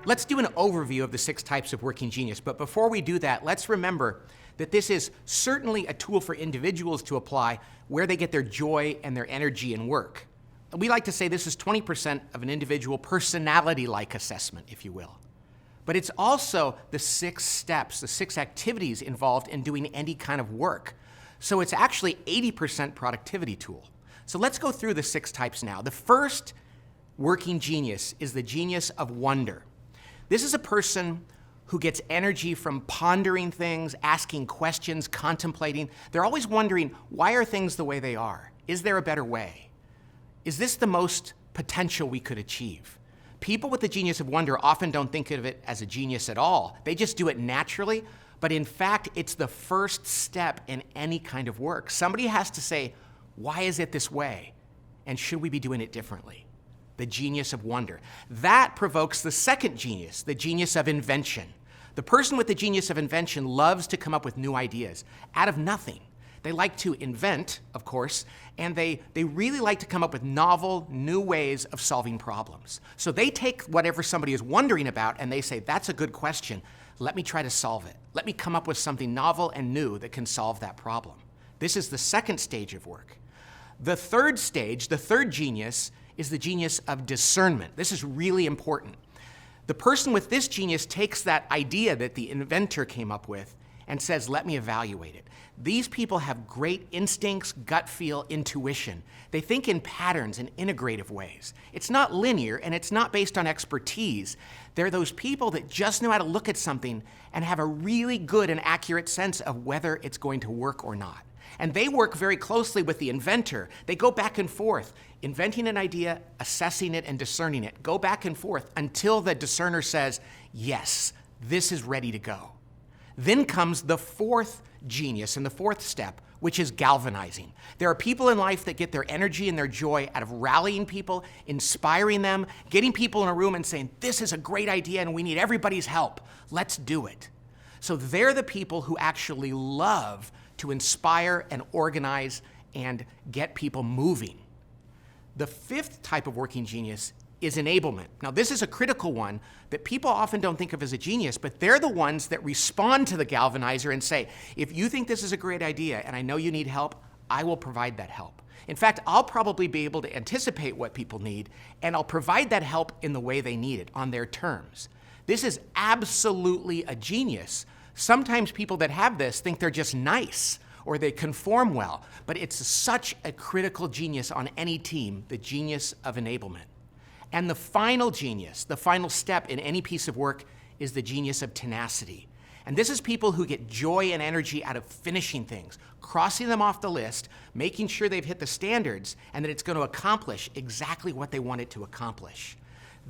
Let's do an overview of the 6 types of working genius. But before we do that, let's remember that this is certainly a tool for individuals to apply where they get their joy and their energy in work. We like to say this is 20% of an individual personality-like assessment, if you will. But it's also the 6 steps, the 6 activities involved in doing any kind of work. So it's actually 80% productivity tool. So let's go through the 6 types now. The first working genius is the genius of wonder. This is a person who gets energy from pondering things, asking questions, contemplating. They're always wondering, why are things the way they are? Is there a better way? Is this the most potential we could achieve? People with the genius of wonder often don't think of it as a genius at all. They just do it naturally, but in fact, it's the first step in any kind of work. Somebody has to say, why is it this way? And should we be doing it differently? The genius of wonder. That provokes the second genius, the genius of invention. The person with the genius of invention loves to come up with new ideas out of nothing. They like to invent, of course, and they really like to come up with novel, new ways of solving problems. So they take whatever somebody is wondering about and they say, that's a good question. Let me try to solve it. Let me come up with something novel and new that can solve that problem. This is the second stage of work. The third stage, the third genius, is the genius of discernment. This is really important. The person with this genius takes that idea that the inventor came up with and says, let me evaluate it. These people have great instincts, gut feel, intuition. They think in patterns and integrative ways. It's not linear and it's not based on expertise. They're those people that just know how to look at something and have a really good and accurate sense of whether it's going to work or not. And they work very closely with the inventor. They go back and forth, inventing an idea, assessing it, and discerning it. Go back and forth until the discerner says, yes, this is ready to go. Then comes the fourth genius and the fourth step, which is galvanizing. There are people in life that get their energy and their joy out of rallying people, inspiring them, getting people in a room and saying, this is a great idea and we need everybody's help. Let's do it. So they're the people who actually love to inspire and organize and get people moving. The fifth type of working genius is enablement. Now, this is a critical one that people often don't think of as a genius, but they're the ones that respond to the galvanizer and say, if you think this is a great idea and I know you need help, I will provide that help. In fact, I'll probably be able to anticipate what people need, and I'll provide that help in the way they need it, on their terms. This is absolutely a genius. Sometimes people that have this think they're just nice or they conform well, but it's such a critical genius on any team, the genius of enablement. And the final genius, the final step in any piece of work, is the genius of tenacity. And this is people who get joy and energy out of finishing things, crossing them off the list, making sure they've hit the standards, and that it's going to accomplish exactly what they want it to accomplish.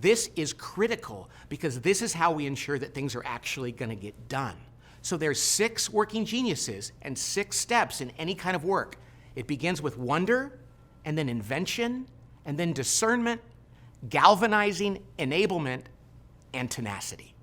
This is critical because this is how we ensure that things are actually going to get done. So there's 6 working geniuses and 6 steps in any kind of work. It begins with wonder, and then invention, and then discernment, galvanizing, enablement, and tenacity.